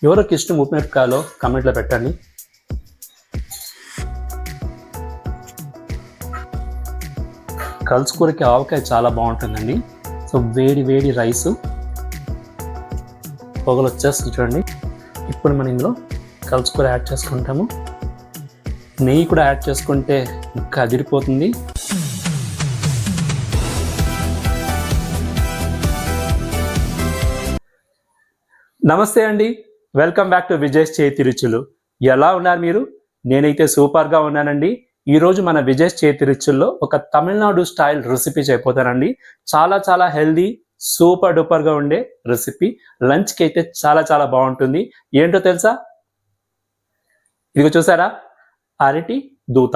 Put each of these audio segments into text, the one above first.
ఎవరికి ఇష్టం ఉప్పు మిరపకాయలో కమెంట్లో పెట్టండి. కలుసుకూరకి ఆవకాయ చాలా బాగుంటుందండి. సో వేడి వేడి రైసు పొగలు వచ్చేస్తుంది చూడండి. ఇప్పుడు మనం ఇందులో కలుసుకూర యాడ్ చేసుకుంటాము. నెయ్యి కూడా యాడ్ చేసుకుంటే ఇంకా అదిరిపోతుంది. నమస్తే అండి, వెల్కమ్ బ్యాక్ టు విజయ్స్ చేతి రుచులు. ఎలా ఉన్నారు మీరు? నేనైతే సూపర్గా ఉన్నానండి. ఈరోజు మన విజయ్స్ చేతి రుచుల్లో ఒక తమిళనాడు స్టైల్ రెసిపీ చేయబోతానండి. చాలా చాలా హెల్దీ, సూపర్ డూపర్గా ఉండే రెసిపీ. లంచ్కి అయితే చాలా చాలా బాగుంటుంది. ఏంటో తెలుసా? ఇదిగో చూసారా, అరటి దూత.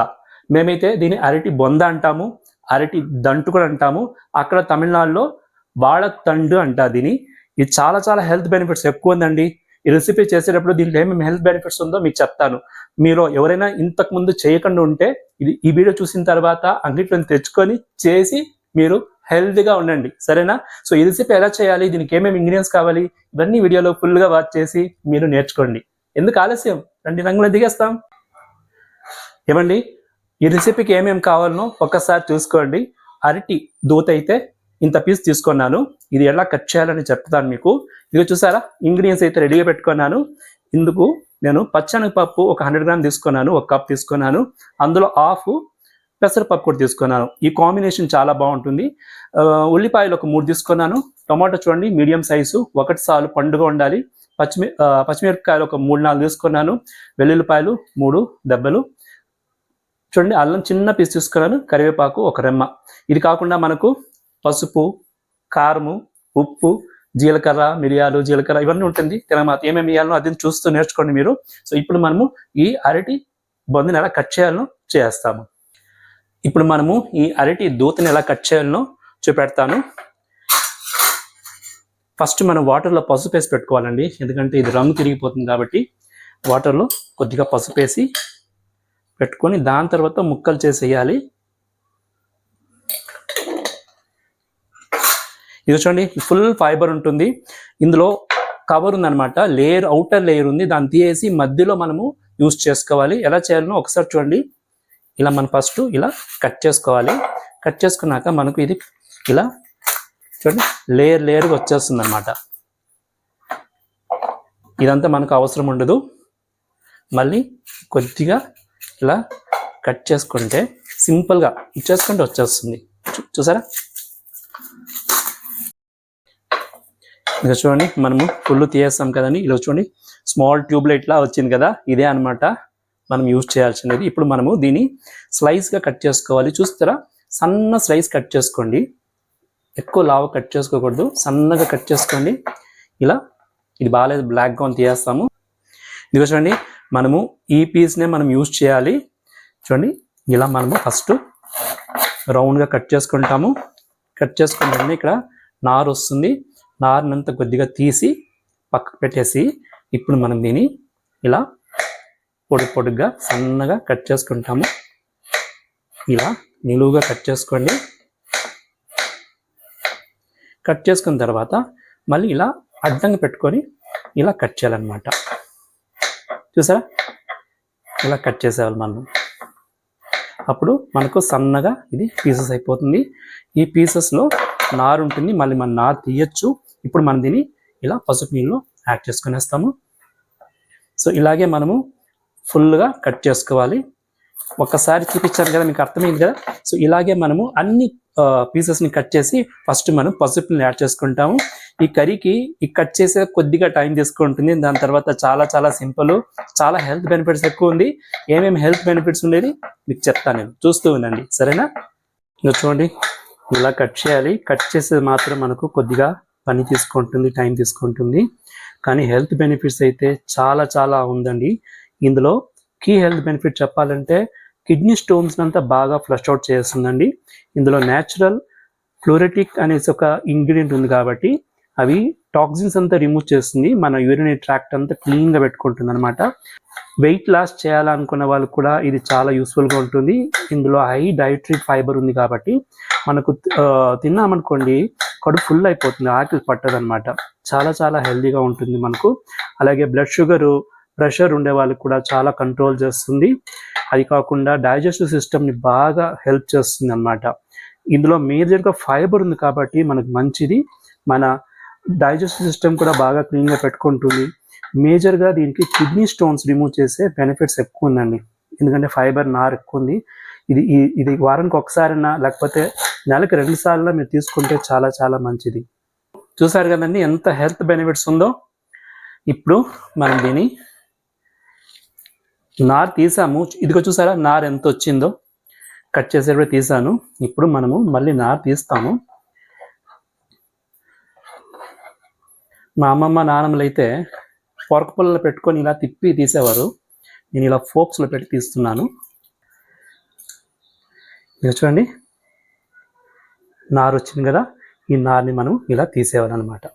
మేమైతే దీన్ని అరటి బొంద అంటాము, అరటి దంటు కూడా అంటాము. అక్కడ తమిళనాడులో వాడతండు అంటారు దీన్ని. ఇది చాలా చాలా హెల్త్ బెనిఫిట్స్ ఎక్కువ ఉందండి. ఈ రెసిపీ చేసేటప్పుడు దీంట్లో ఏమేమి హెల్త్ బెనిఫిట్స్ ఉందో మీకు చెప్తాను. మీరు ఎవరైనా ఇంతకు ముందు చేయకుండా ఉంటే ఈ వీడియో చూసిన తర్వాత అంగిట్లో తెచ్చుకొని చేసి మీరు హెల్తీగా ఉండండి, సరేనా? సో ఈ రెసిపీ ఎలా చేయాలి, దీనికి ఏమేమి ఇంగ్రీడియంట్స్ కావాలి, ఇవన్నీ వీడియోలో ఫుల్గా వాచ్ చేసి మీరు నేర్చుకోండి. ఎందుకు ఆలస్యం, రండి రంగులో దిగేస్తాం. ఏమండి, ఈ రెసిపీకి ఏమేమి కావాలనో ఒక్కసారి చూసుకోండి. అరటి దూత అయితే ఇంత పీస్ తీసుకున్నాను. ఇది ఎలా కట్ చేయాలని చెప్తాను మీకు. ఇదిగో చూసారా, ఇంగ్రీడియంట్స్ అయితే రెడీగా పెట్టుకున్నాను. ఇందుకు నేను పచ్చనగపప్పు ఒక 100 గ్రామ్ తీసుకున్నాను, 1 కప్ తీసుకున్నాను. అందులో హాఫ్ పెసరపప్పు కూడా తీసుకున్నాను. ఈ కాంబినేషన్ చాలా బాగుంటుంది. ఉల్లిపాయలు ఒక 3 తీసుకున్నాను. టమాటో చూడండి మీడియం సైజు, ఒకటి సాలు పండుగ ఉండాలి. పచ్చిమిరపకాయలు ఒక 3-4 తీసుకున్నాను. వెల్లుల్లిపాయలు 3 దెబ్బలు చూడండి. అల్లం చిన్న పీస్ తీసుకున్నాను. కరివేపాకు ఒక రెమ్మ. ఇది కాకుండా మనకు పసుపు, కారము, ఉప్పు, జీలకర్ర, మిరియాలు, జీలకర్ర ఇవన్నీ ఉంటుంది. తినమాత ఏమేమి వేయాలనో అది చూస్తూ నేర్చుకోండి మీరు. సో ఇప్పుడు మనము ఈ అరటి బొందని ఎలా కట్ చేయాలనో చేస్తాము. ఇప్పుడు మనము ఈ అరటి దూతని ఎలా కట్ చేయాలనో చూపెడతాను. ఫస్ట్ మనం వాటర్లో పసుపు వేసి పెట్టుకోవాలండి, ఎందుకంటే ఇది రంగు తిరిగిపోతుంది కాబట్టి. వాటర్లో కొద్దిగా పసుపు వేసి పెట్టుకొని దాని తర్వాత ముక్కలు చేసేయాలి. ఇది చూడండి, ఫుల్ ఫైబర్ ఉంటుంది. ఇందులో కవర్ ఉందన్నమాట, లేయర్, అవుటర్ లేయర్ ఉంది. దాన్ని తీసేసి మధ్యలో మనము యూస్ చేసుకోవాలి. ఎలా చేయాలనో ఒకసారి చూడండి. ఇలా మనం ఫస్ట్ ఇలా కట్ చేసుకోవాలి. కట్ చేసుకున్నాక మనకు ఇది ఇలా చూడండి లేయర్గా వచ్చేస్తుంది అన్నమాట. ఇదంతా మనకు అవసరం ఉండదు. మళ్ళీ కొద్దిగా ఇలా కట్ చేసుకుంటే సింపుల్గా ఇచ్చేసుకుంటే వచ్చేస్తుంది. చూసారా? ఇంకా చూడండి, మనము ఫుల్ తీసేస్తాం కదండి. ఇలా చూడండి, స్మాల్ ట్యూబ్లైట్ లా వచ్చింది కదా, ఇదే అనమాట మనం యూజ్ చేయాల్సినది. ఇప్పుడు మనము దీన్ని స్లైస్గా కట్ చేసుకోవాలి. చూస్తారా, సన్న స్లైస్ కట్ చేసుకోండి. ఎక్కువ లావు కట్ చేసుకోకూడదు, సన్నగా కట్ చేసుకోండి. ఇలా ఇది బాగాలేదు, బ్లాక్గా ఉంది, తీసేస్తాము. ఇదిగో చూడండి, మనము ఈ పీస్నే మనం యూజ్ చేయాలి. చూడండి, ఇలా మనము ఫస్ట్ రౌండ్గా కట్ చేసుకుంటాము. కట్ చేసుకుంటే ఇక్కడ నారు వస్తుంది. నారునంతా కొద్దిగా తీసి పక్కకు పెట్టేసి ఇప్పుడు మనం దీన్ని ఇలా పొడుగ్గా సన్నగా కట్ చేసుకుంటాము. ఇలా నిలువుగా కట్ చేసుకోండి. కట్ చేసుకున్న తర్వాత మళ్ళీ ఇలా అడ్డంగా పెట్టుకొని ఇలా కట్ చేయాలన్నమాట. చూసారా, ఇలా కట్ చేసేవాళ్ళు మనం. అప్పుడు మనకు సన్నగా ఇది పీసెస్ అయిపోతుంది. ఈ పీసెస్లో నారు ఉంటుంది, మళ్ళీ మన నారు తీయచ్చు. ఇప్పుడు మనం దీన్ని ఇలా పసుపు నీళ్ళు యాడ్ చేసుకునేస్తాము. సో ఇలాగే మనము ఫుల్గా కట్ చేసుకోవాలి. ఒక్కసారి చూపించాను కదా, మీకు అర్థమైంది కదా. సో ఇలాగే మనము అన్ని పీసెస్ని కట్ చేసి ఫస్ట్ మనం పసుపుని యాడ్ చేసుకుంటాము. ఈ కర్రీకి ఈ కట్ చేసే కొద్దిగా టైం తీసుకుంటుంది. దాని తర్వాత చాలా చాలా సింపుల్, చాలా హెల్త్ బెనిఫిట్స్ ఎక్కువ ఉంది. ఏమేమి హెల్త్ బెనిఫిట్స్ ఉండేది మీకు చెప్తాను, నేను చూస్తూ ఉండండి, సరేనా? ఇంకా చూడండి, ఇలా కట్ చేయాలి. కట్ చేసేది మాత్రం మనకు కొద్దిగా పని తీసుకుంటుంది, టైం తీసుకుంటుంది. కానీ హెల్త్ బెనిఫిట్స్ అయితే చాలా చాలా ఉందండి. ఇందులో కీ హెల్త్ బెనిఫిట్ చెప్పాలంటే కిడ్నీ స్టోన్స్ అంతా బాగా ఫ్లష్ అవుట్ చేస్తుందండి. ఇందులో న్యాచురల్ ఫ్లోరెటిక్ అనేసి ఒక ఇంగ్రీడియంట్ ఉంది కాబట్టి అవి టాక్సిన్స్ అంతా రిమూవ్ చేస్తుంది. మన యూరినరీ ట్రాక్ట్ అంతా క్లీన్గా పెట్టుకుంటుంది అనమాట. వెయిట్ లాస్ చేయాలనుకున్న వాళ్ళు కూడా ఇది చాలా యూస్ఫుల్గా ఉంటుంది. ఇందులో హై డైటరీ ఫైబర్ ఉంది కాబట్టి మనకు తిన్నామనుకోండి కడుపు ఫుల్ అయిపోతుంది, ఆకలి పట్టదనమాట. చాలా చాలా హెల్తీగా ఉంటుంది మనకు. అలాగే బ్లడ్ షుగరు, ప్రెషర్ ఉండే వాళ్ళకి కూడా చాలా కంట్రోల్ చేస్తుంది. అది కాకుండా డైజెస్టివ్ సిస్టమ్ని బాగా హెల్ప్ చేస్తుంది అనమాట. ఇందులో మేజర్గా ఫైబర్ ఉంది కాబట్టి మనకు మంచిది. మన డైజెస్టివ్ సిస్టమ్ కూడా బాగా క్లీన్గా పెట్టుకుంటుంది. మేజర్గా దీనికి కిడ్నీ స్టోన్స్ రిమూవ్ చేసే బెనిఫిట్స్ ఎక్కువ ఉందండి. ఎందుకంటే ఫైబర్ నార్ ఎక్కువ ఉంది. ఇది వారానికి ఒకసారైనా లేకపోతే నెలకు 2 సార్లు మీరు తీసుకుంటే చాలా చాలా మంచిది. చూసారు కదండి ఎంత హెల్త్ బెనిఫిట్స్ ఉందో. ఇప్పుడు మనం దీని నార్ తీసాము, ఇదిగో చూసారా నార్ ఎంత వచ్చిందో, కట్ చేసేటప్పుడు తీసాను. ఇప్పుడు మనము మళ్ళీ నార్ తీస్తాము. మా అమ్మమ్మ నాన్నమ్మలు అయితే పొరక పుల్లలు పెట్టుకొని ఇలా తిప్పి తీసేవారు. నేను ఇలా ఫోక్స్లో పెట్టి తీస్తున్నాను. ఇది చూడండి నార్ వచ్చింది కదా, ఈ నార్ని మనం ఇలా తీసేవాలన్నమాట.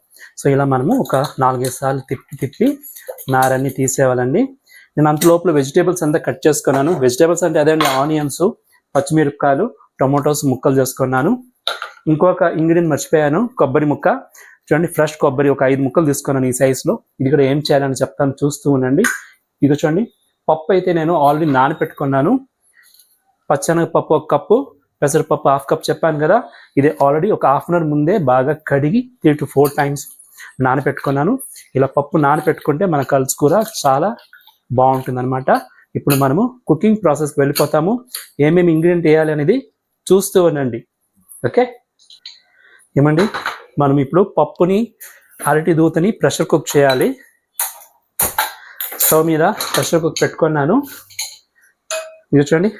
సో ఇలా మనము ఒక 4-5 సార్లు తిప్పి నారన్నీ తీసేవాలండి. నేను అంత లోపల వెజిటేబుల్స్ అంతా కట్ చేసుకున్నాను. వెజిటేబుల్స్ అంటే అదే ఆనియన్స్, పచ్చిమిరపకాయలు, టొమాటోస్ ముక్కలు చేసుకున్నాను. ఇంకొక ఇంగ్రీడియంట్ మర్చిపోయాను, కొబ్బరి ముక్క. చూడండి ఫ్రెష్ కొబ్బరి ఒక 5 ముక్కలు తీసుకున్నాను ఈ సైజులో. ఇది కూడా ఏం చేయాలని చెప్తాను, చూస్తూ ఉండండి. ఇది చూడండి పప్పు అయితే నేను ఆల్రెడీ నానపెట్టుకున్నాను. పచ్చెనగపప్పు 1 కప్పు, పెసరపప్పు 1/2 కప్ చెప్పాను కదా. ఇది ఆల్రెడీ ఒక 1/2 అవర్ ముందే బాగా కడిగి 3 to 4 టైమ్స్ నానపెట్టుకున్నాను. ఇలా పప్పు నానపెట్టుకుంటే మన కలుసు కూర చాలా బాగుంటుంది అనమాట. ఇప్పుడు మనము కుకింగ్ ప్రాసెస్కి వెళ్ళిపోతాము. ఏమేమి ఇంగ్రీడియంట్ వేయాలి అనేది చూస్తూ ఉండండి. ఓకే ఏమండి, మనం ఇప్పుడు పప్పుని, అరటి దూతని ప్రెషర్ కుక్ చేయాలి. స్టవ్ మీద ప్రెషర్ కుక్ పెట్టుకున్నాను. ఇది చూడండి.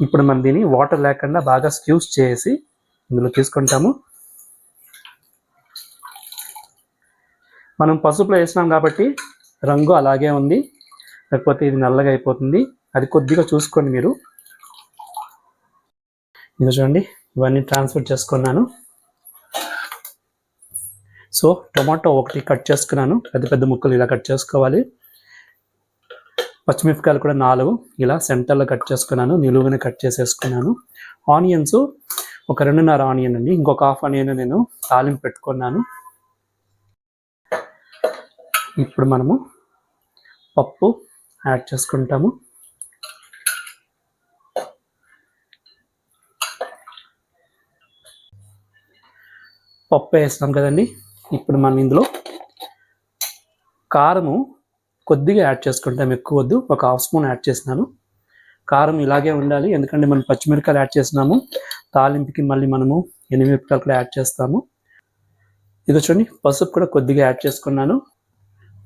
ఇప్పుడు మనం దీన్ని వాటర్ లేకుండా బాగా స్క్యూజ్ చేసి ఇందులో తీసుకుంటాము. మనం పసుపులో వేసినాం కాబట్టి రంగు అలాగే ఉంది, లేకపోతే ఇది నల్లగా అయిపోతుంది. అది కొద్దిగా చూసుకోండి మీరు. ఇది చూడండి ఇవన్నీ ట్రాన్స్ఫర్ చేసుకున్నాను. సో టొమాటో 1 కట్ చేసుకున్నాను, పెద్ద పెద్ద ముక్కలు ఇలా కట్ చేసుకోవాలి. పచ్చిమిరపకాయలు కూడా 4 ఇలా సెంటర్లో కట్ చేసుకున్నాను, నిలువుగానే కట్ చేసేసుకున్నాను. ఆనియన్స్ ఒక 2.5 ఆనియన్ అండి, ఇంకొక 1/2 ఆనియన్ నేను తాలింపు పెట్టుకున్నాను. ఇప్పుడు మనము పప్పు యాడ్ చేసుకుంటాము. పప్పు వేస్తాం కదండి. ఇప్పుడు మనం ఇందులో కారము కొద్దిగా యాడ్ చేసుకుంటాం, ఎక్కువ వద్దు. ఒక 1/2 స్పూన్ యాడ్ చేసినాను. కారం ఇలాగే ఉండాలి, ఎందుకంటే మనం పచ్చిమిరపకాయలు యాడ్ చేసినాము. తాలింపుకి మళ్ళీ మనము ఎండుమిరపకాయలు కూడా యాడ్ చేస్తాము. ఇది చూడండి పసుపు కూడా కొద్దిగా యాడ్ చేసుకున్నాను.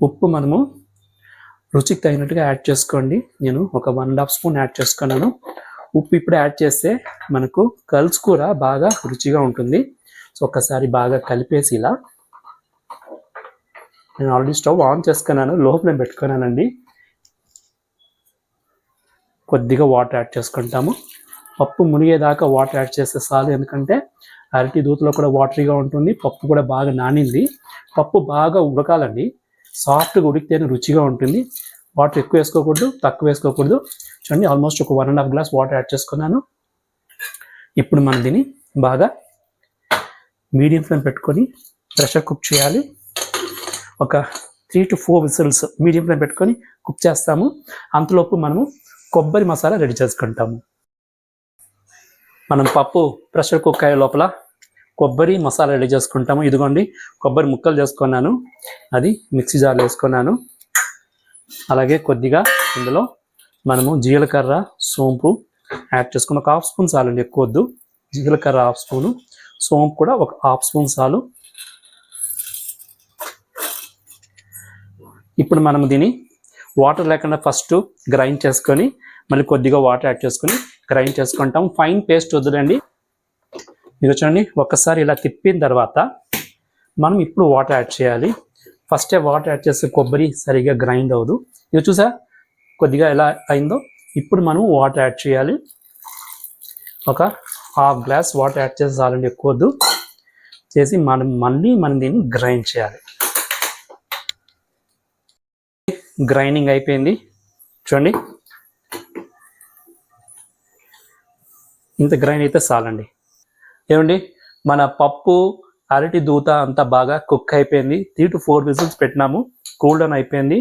ఉప్పు మనము రుచికి తగినట్టుగా యాడ్ చేసుకోండి. నేను ఒక 1.5 స్పూన్ యాడ్ చేసుకున్నాను. ఉప్పు ఇప్పుడు యాడ్ చేస్తే మనకు కలుసు కూర బాగా రుచిగా ఉంటుంది. సో ఒక్కసారి బాగా కలిపేసి ఇలా, నేను ఆల్రెడీ స్టవ్ ఆన్ చేసుకున్నాను, లోపల పెట్టుకున్నానండి. కొద్దిగా వాటర్ యాడ్ చేసుకుంటాము. పప్పు మునిగేదాకా వాటర్ యాడ్ చేస్తే చాలు, ఎందుకంటే అరటి దూతలో కూడా వాటరీగా ఉంటుంది. పప్పు కూడా బాగా నానింది. పప్పు బాగా ఉడకాలండి, సాఫ్ట్గా ఉడికితేనే రుచిగా ఉంటుంది. వాటర్ ఎక్కువ వేసుకోకూడదు, తక్కువ వేసుకోకూడదు. చూడండి ఆల్మోస్ట్ ఒక 1.5 గ్లాస్ వాటర్ యాడ్ చేసుకున్నాను. ఇప్పుడు మనం దీన్ని బాగా మీడియం ఫ్లేమ్ పెట్టుకొని ప్రెషర్ కుక్ చేయాలి. ఒక 3 to 4 విజిల్స్ మీడియం ఫ్లేమ్ పెట్టుకొని కుక్ చేస్తాము. అంతలోపు మనము కొబ్బరి మసాలా రెడీ చేసుకుంటాము. మనం పప్పు ప్రెషర్ కుక్ అయ్యే లోపల కొబ్బరి మసాలా రెడీ చేసుకుంటాము. ఇదిగోండి కొబ్బరి ముక్కలు చేసుకున్నాను, అది మిక్సీ జార్లో వేసుకున్నాను. అలాగే కొద్దిగా ఇందులో మనము జీలకర్ర, సోంపు యాడ్ చేసుకుని ఒక 1/2 స్పూన్ చాలండి, ఎక్కువ వద్దు. జీలకర్ర 1/2 స్పూను, సోంపు కూడా ఒక 1/2 స్పూన్ చాలు. ఇప్పుడు మనం దీన్ని వాటర్ లేకుండా ఫస్ట్ గ్రైండ్ చేసుకొని మళ్ళీ కొద్దిగా వాటర్ యాడ్ చేసుకొని గ్రైండ్ చేసుకుంటాం. ఫైన్ పేస్ట్ వద్దులండి. ఇది చూడండి ఒక్కసారి ఇలా తిప్పిన తర్వాత మనం ఇప్పుడు వాటర్ యాడ్ చేయాలి. ఫస్టే వాటర్ యాడ్ చేస్తే కొబ్బరి సరిగా గ్రైండ్ అవ్వదు. ఇది చూసా కొద్దిగా ఎలా అయిందో. ఇప్పుడు మనం వాటర్ యాడ్ చేయాలి. ఒక 1/2 గ్లాస్ వాటర్ యాడ్ చేసి చాలండి, ఎక్కువ వద్దు. చేసి మనం దీన్ని గ్రైండ్ చేయాలి. గ్రైండింగ్ అయిపోయింది చూడండి, ఇంత గ్రైండ్ అయితే చాలండి. ఏమండి మన పప్పు అరటి దూత అంతా బాగా కుక్ అయిపోయింది. 3 to 4 విజిల్స్ పెట్టినాము. కూల్ డౌన్ అయిపోయింది.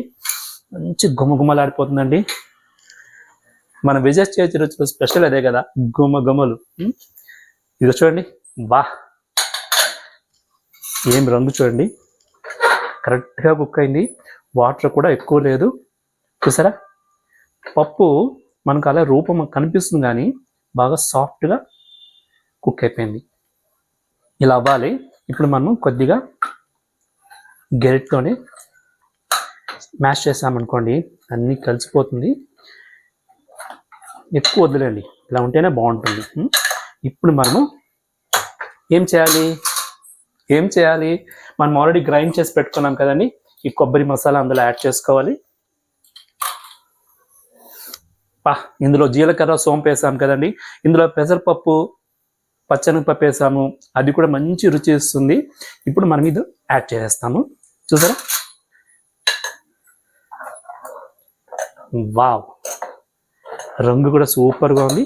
మంచి గుమగుమలాడిపోతుందండి. మన విజయ్ చేతి రుచులు స్పెషల్ అదే కదా, గుమగుమలు. ఇది చూడండి, వా ఏం రంగు చూడండి, కరెక్ట్గా కుక్ అయింది. వాటర్ కూడా ఎక్కువ లేదు. చూసారా, పప్పు మనకు అలా రూపం కనిపిస్తుంది కానీ బాగా సాఫ్ట్గా కుక్ అయిపోయింది. ఇలా అవ్వాలి. ఇప్పుడు మనం కొద్దిగా గెరిట్తోనే మ్యాష్ చేసామనుకోండి, అన్నీ కలిసిపోతుంది. ఎక్కువ వదిలేండి, ఇలా ఉంటేనే బాగుంటుంది. ఇప్పుడు మనము ఏం చేయాలి, మనం ఆల్రెడీ గ్రైండ్ చేసి పెట్టుకున్నాం కదండి, ఈ కొబ్బరి మసాలా అందులో యాడ్ చేసుకోవాలి. ఇందులో జీలకర్ర సోంపు వేసాం కదండి, ఇందులో పెసరపప్పు పచ్చనగపప్పు వేసాము, అది కూడా మంచి రుచి ఇస్తుంది. ఇప్పుడు మనం ఇది యాడ్ చేసేస్తాము. చూసారా, వావ్, రంగు కూడా సూపర్గా ఉంది.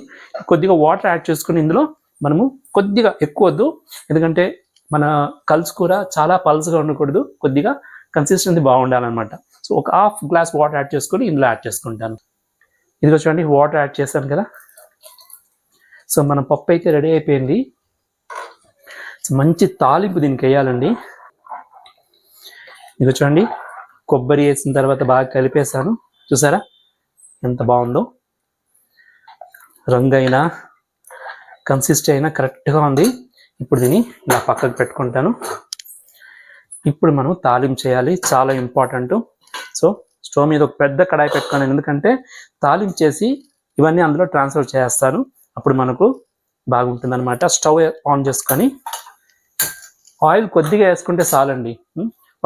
కొద్దిగా వాటర్ యాడ్ చేసుకుని ఇందులో మనము కొద్దిగా ఎక్కువ వద్దు, ఎందుకంటే మన కలుసుకూర చాలా పల్స్గా ఉండకూడదు, కొద్దిగా కన్సిస్టెన్సీ బాగుండాలన్నమాట. సో ఒక హాఫ్ గ్లాస్ వాటర్ యాడ్ చేసుకొని ఇందులో యాడ్ చేసుకుంటాను. ఇదిగో చూడండి, వాటర్ యాడ్ చేశాను కదా. సో మన పప్పు అయితే రెడీ అయిపోయింది. సో మంచి తాలింపు దీనికి వేయాలండి. ఇదిగో చూడండి, కొబ్బరి వేసిన తర్వాత బాగా కలిపేసాను. చూసారా ఎంత బాగుందో, రంగు అయినా కన్సిస్ట్ అయినా కరెక్ట్గా ఉంది. ఇప్పుడు దీన్ని ఇలా పక్కకు పెట్టుకుంటాను. ఇప్పుడు మనం తాలింపు చేయాలి, చాలా ఇంపార్టెంట్. సో స్టవ్ మీద ఒక పెద్ద కడాయి పెట్టుకున్నాను, ఎందుకంటే తాలింపు చేసి ఇవన్నీ అందులో ట్రాన్స్ఫర్ చేస్తాను, అప్పుడు మనకు బాగుంటుంది అనమాట. స్టవ్ ఆన్ చేసుకొని ఆయిల్ కొద్దిగా వేసుకుంటే చాలండి,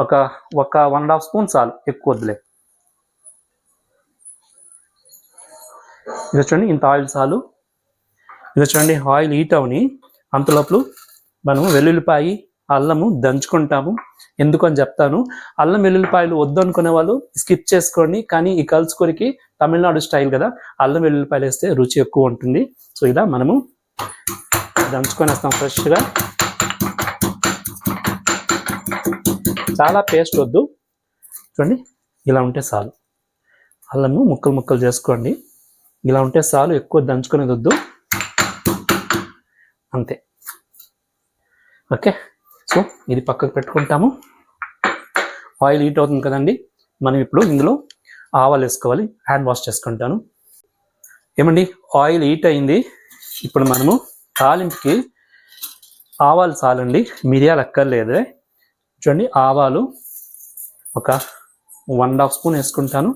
ఒక 1.5 స్పూన్ చాలు, ఎక్కువ వద్దులే. ఇది చూడండి, ఇంత ఆయిల్ చాలు. ఇది చూడండి, ఆయిల్ హీట్ అవని అంతలోపల మనము వెల్లుల్లిపాయి అల్లము దంచుకుంటాము. ఎందుకు అని చెప్తాను. అల్లం వెల్లుల్లిపాయలు వద్దు అనుకునే వాళ్ళు స్కిప్ చేసుకోండి, కానీ ఈ కలుసుకొరికి తమిళనాడు స్టైల్ కదా, అల్లం వెల్లుల్లిపాయలు వేస్తే రుచి ఎక్కువ ఉంటుంది. సో ఇలా మనము దంచుకొని వేస్తాం ఫ్రెష్గా. చాలా పేస్ట్ వద్దు, చూడండి ఇలా ఉంటే చాలు. అల్లము ముక్కలు చేసుకోండి, ఇలా ఉంటే చాలు, ఎక్కువ దంచుకునేది వద్దు, అంతే. ఓకే, సో ఇది పక్కకు పెట్టుకుంటాము. ఆయిల్ హీట్ అవుతుంది కదండి, మనం ఇప్పుడు ఇందులో ఆవాలు వేసుకోవాలి. హ్యాండ్ వాష్ చేసుకుంటాను. ఏమండి, ఆయిల్ హీట్ అయింది. ఇప్పుడు మనము తాలింపుకి ఆవాలు చాలండి, మిరియాలు అక్కర్లేదు. చూడండి, ఆవాలు ఒక 1.5 స్పూన్ వేసుకుంటాను.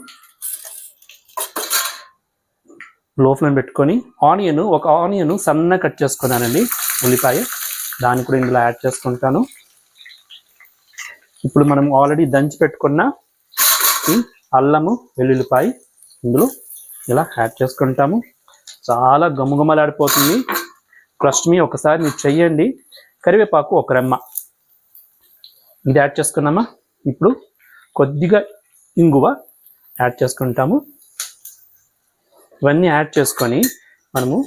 లో ఫ్లేమ్ పెట్టుకొని ఒక ఆనియన్ సన్నగా కట్ చేసుకున్నానండి, ఉల్లిపాయ, దాన్ని కూడా ఇందులో యాడ్ చేసుకుంటాను. ఇప్పుడు మనం ఆల్రెడీ దంచి పెట్టుకున్న ఈ అల్లము వెల్లుల్లిపాయ ఇందులో ఇలా యాడ్ చేసుకుంటాము. చాలా గమగమలాడిపోతుంది. ట్రస్ట్ మీ, ఒకసారి మీరు చెయ్యండి. కరివేపాకు ఒక రెమ్మ ఇది యాడ్ చేసుకున్నామా. ఇప్పుడు కొద్దిగా ఇంగువ యాడ్ చేసుకుంటాము. ఇవన్నీ యాడ్ చేసుకొని మనము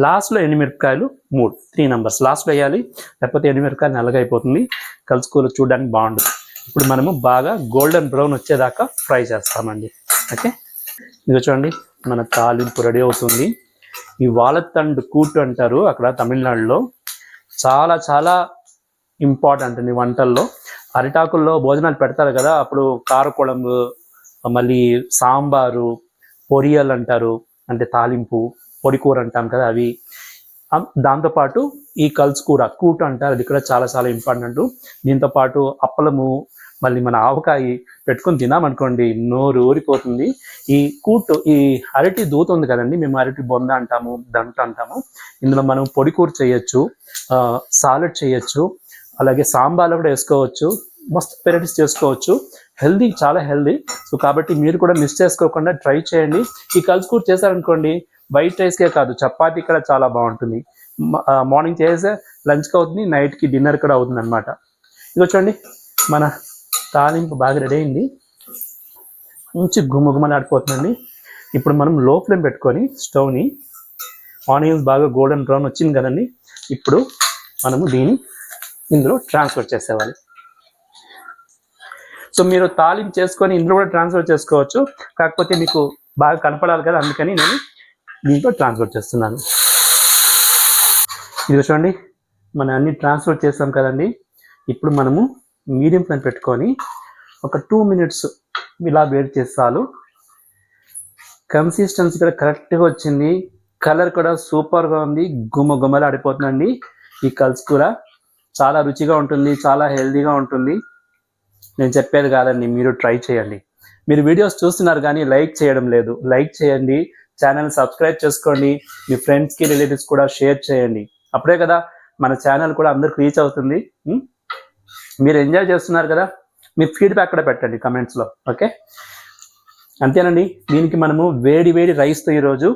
లాస్ట్లో ఎండుమిరపకాయలు 3 నెంబర్స్ లాస్ట్లో వేయాలి, లేకపోతే ఎండుమిరపకాయలు నల్లగా అయిపోతుంది, కలుసుకోలు చూడడానికి బాగుండదు. ఇప్పుడు మనము బాగా గోల్డెన్ బ్రౌన్ వచ్చేదాకా ఫ్రై చేస్తామండి. ఓకే, ఇది చూడండి, మన తాలింపు రెడీ అవుతుంది. ఈ వాలతండు కూటు అంటారు అక్కడ తమిళనాడులో, చాలా చాలా ఇంపార్టెంట్ అండి వంటల్లో. అరిటాకుల్లో భోజనాలు పెడతారు కదా, అప్పుడు కారకుళంబు, మళ్ళీ సాంబారు, పొరియల్ అంటారు, అంటే తాలింపు, పొడి కూర అంటాం కదా అవి. దాంతోపాటు ఈ కలుసుకూర కూటు అంటారు, అది కూడా చాలా చాలా ఇంపార్టెంట్. దీంతోపాటు అప్పలము, మళ్ళీ మన ఆవకాయ పెట్టుకొని తినామనుకోండి, నోరు ఊరిపోతుంది. ఈ కూటు, ఈ అరటి దూత ఉంది కదండి, మేము అరటి బొంద అంటాము, దంట అంటాము. ఇందులో మనం పొడి కూర చేయొచ్చు, సాలెడ్ చేయొచ్చు, అలాగే సాంబార్లో కూడా వేసుకోవచ్చు, మస్తు వెరైటీస్ చేసుకోవచ్చు. హెల్దీ, చాలా హెల్దీ. సో కాబట్టి మీరు కూడా మిస్ చేసుకోకుండా ట్రై చేయండి. ఈ కలుసుకూర చేశారనుకోండి, వైట్ రైస్కే కాదు చపాతీ కూడా చాలా బాగుంటుంది. మార్నింగ్ చేసే లంచ్కి అవుతుంది, నైట్కి డిన్నర్ కూడా అవుతుంది అనమాట. ఇది చూడండి, మన తాలింపు బాగా రెడీ అయింది, మంచి గుమగుమలాడిపోతుందండి. ఇప్పుడు మనం లో ఫ్లేమ్ పెట్టుకొని స్టవ్ని, ఆనియన్స్ బాగా గోల్డెన్ బ్రౌన్ వచ్చింది కదండి, ఇప్పుడు మనము దీన్ని ఇందులో ట్రాన్స్ఫర్ చేసేవాలి. సో మీరు తాలింపు చేసుకొని ఇందులో కూడా ట్రాన్స్ఫర్ చేసుకోవచ్చు, కాకపోతే మీకు బాగా కనపడాలి కదా, అందుకని నేను దీంట్లో ట్రాన్స్ఫర్ చేస్తున్నాను. ఇది చూడండి, మనం అన్ని ట్రాన్స్ఫర్ చేస్తాం కదండి. ఇప్పుడు మనము మీడియం ఫ్లేమ్ పెట్టుకొని ఒక 2 minutes ఇలా వేడి చేస్తాను. కన్సిస్టెన్సీ కూడా కరెక్ట్గా వచ్చింది, కలర్ కూడా సూపర్గా ఉంది, గుమ్మలు ఆడిపోతుందండి. ఈ కలుసుకూర చాలా రుచిగా ఉంటుంది, చాలా హెల్తీగా ఉంటుంది. నేను చెప్పేది కాదండి, మీరు ట్రై చేయండి. మీరు వీడియోస్ చూస్తున్నారు కానీ లైక్ చేయడం లేదు. లైక్ చేయండి, ఛానల్ సబ్స్క్రైబ్ చేసుకోండి, మీ ఫ్రెండ్స్కి రిలేటివ్స్ కూడా షేర్ చేయండి. అప్పుడే కదా మన ఛానల్ కూడా అందరికి రీచ్ అవుతుంది. మీరు ఎంజాయ్ చేస్తున్నారు కదా, మీ ఫీడ్బ్యాక్ కూడా పెట్టండి కమెంట్స్లో. ఓకే, అంతేనండి. దీనికి మనము వేడి రైస్తో ఈరోజు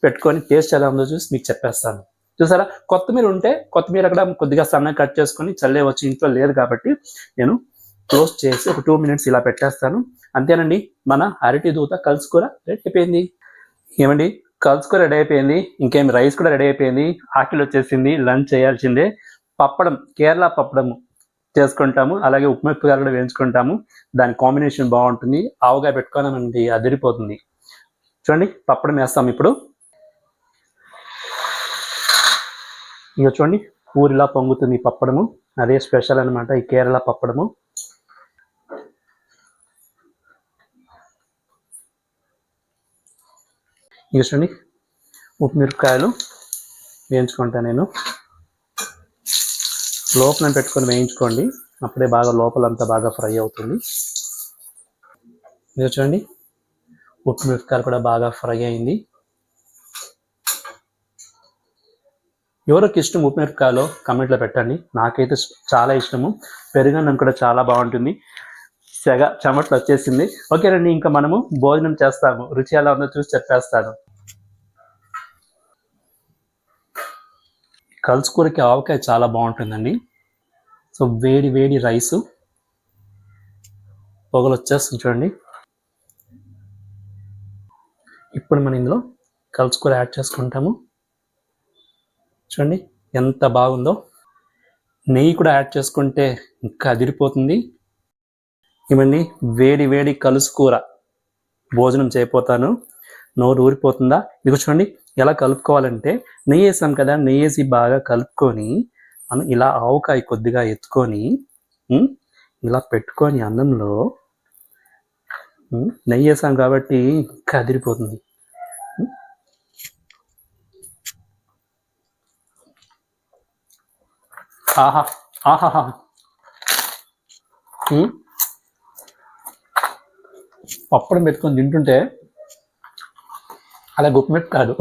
పెట్టుకొని టేస్ట్ ఎలా ఉందో చూసి మీకు చెప్పేస్తాను. చూసారా, కొత్తిమీర ఉంటే కొత్తిమీర అక్కడ కొద్దిగా సన్నగా కట్ చేసుకొని చల్లేవచ్చు. ఇంట్లో లేదు కాబట్టి నేను క్లోజ్ చేసి ఒక 2 minutes ఇలా పెట్టేస్తాను. అంతేనండి, మన అరటి దూత కలుసుకూర రెడీ అయిపోయింది. ఏమండి, కలుసుకూర రెడీ అయిపోయింది, ఇంకేం రైస్ కూడా రెడీ అయిపోయింది, ఆకలి వచ్చేసింది, లంచ్ చేయాల్సిందే. పప్పడం, కేరళ పప్పడం చేసుకుంటాము, అలాగే ఉప్పుమిరపకాయలు కూడా వేయించుకుంటాము. దాని కాంబినేషన్ బాగుంటుంది. ఆవుగా పెట్టుకోనామండి, అదిరిపోతుంది. చూడండి, పప్పడం వేస్తాం ఇప్పుడు. ఇక చూడండి, ఊరిలా పొంగుతుంది పప్పడము, అదే స్పెషల్ అనమాట ఈ కేరళ పప్పడము. ఇక చూడండి, ఉప్పుమిరపకాయలు వేయించుకుంటా నేను. లోపల పెట్టుకొని వేయించుకోండి, అప్పుడే బాగా లోపలంతా బాగా ఫ్రై అవుతుంది. ఇక చూడండి, ఉప్పుమిరపకాయలు కూడా బాగా ఫ్రై అయింది. ఎవరికి ఇష్టం ఉప్పుమిరపకాయలు కమెంట్లో పెట్టండి. నాకైతే చాలా ఇష్టము. పెరుగన్నం కూడా చాలా బాగుంటుంది. సెగ చెమట్లు వచ్చేసింది. ఓకేనండి, ఇంకా మనము భోజనం చేస్తాము. రుచి ఎలా ఉందో చూసి చెప్పేస్తాను. కలుసుకూరకి ఆవకాయ చాలా బాగుంటుందండి. సో వేడి రైసు పొగలు వచ్చేస్తుంది చూడండి. ఇప్పుడు మనం ఇందులో కలుసుకూర యాడ్ చేసుకుంటాము. చూడండి ఎంత బాగుందో. నెయ్యి కూడా యాడ్ చేసుకుంటే ఇంకా అదిరిపోతుంది. ఇవన్నీ వేడి కలుసుకూర భోజనం చేయపోతాను. నోరు ఊరిపోతుందా? ఇది చూడండి ఎలా కలుపుకోవాలంటే, నెయ్యి వేసాం కదా, నెయ్యి వేసి బాగా కలుపుకొని మనం ఇలా ఆవకాయ కొద్దిగా ఎత్తుకొని ఇలా పెట్టుకొని అన్నంలో నెయ్యి వేసాం కాబట్టి ఇంకా అదిరిపోతుంది. ఆహా పప్పడం పెట్టుకొని తింటుంటే అలా గుప్పెట్టు కాదు,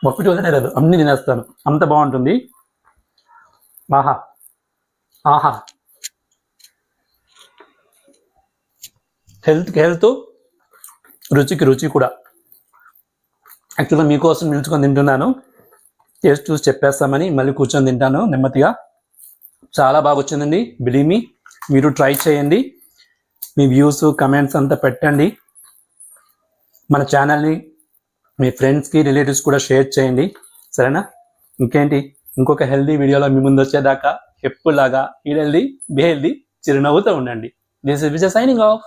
మొక్కటి వదిలే కాదు, అన్నీ తినేస్తాను, అంత బాగుంటుంది. ఆహా హెల్త్కి హెల్త్, రుచికి రుచి కూడా. యాక్చువల్గా మీకోసం నిలుచుకొని తింటున్నాను, టేస్ట్ చూసి చెప్పేస్తామని మళ్ళీ కూర్చొని తింటాను నెమ్మదిగా. చాలా బాగా వచ్చిందండి, బిలీవ్ మీ. మీరు ట్రై చేయండి, మీ వ్యూస్ కమెంట్స్ అంతా పెట్టండి. మన ఛానల్ని మీ ఫ్రెండ్స్కి రిలేటివ్స్ కూడా షేర్ చేయండి, సరేనా? ఇంకేంటి, ఇంకొక హెల్దీ వీడియోలో మీ ముందు వచ్చేదాకా ఎప్పుడులాగా ఈ హెల్దీ బి హెల్దీ చిరునవ్వుతో ఉండండి. This is Vijay signing off.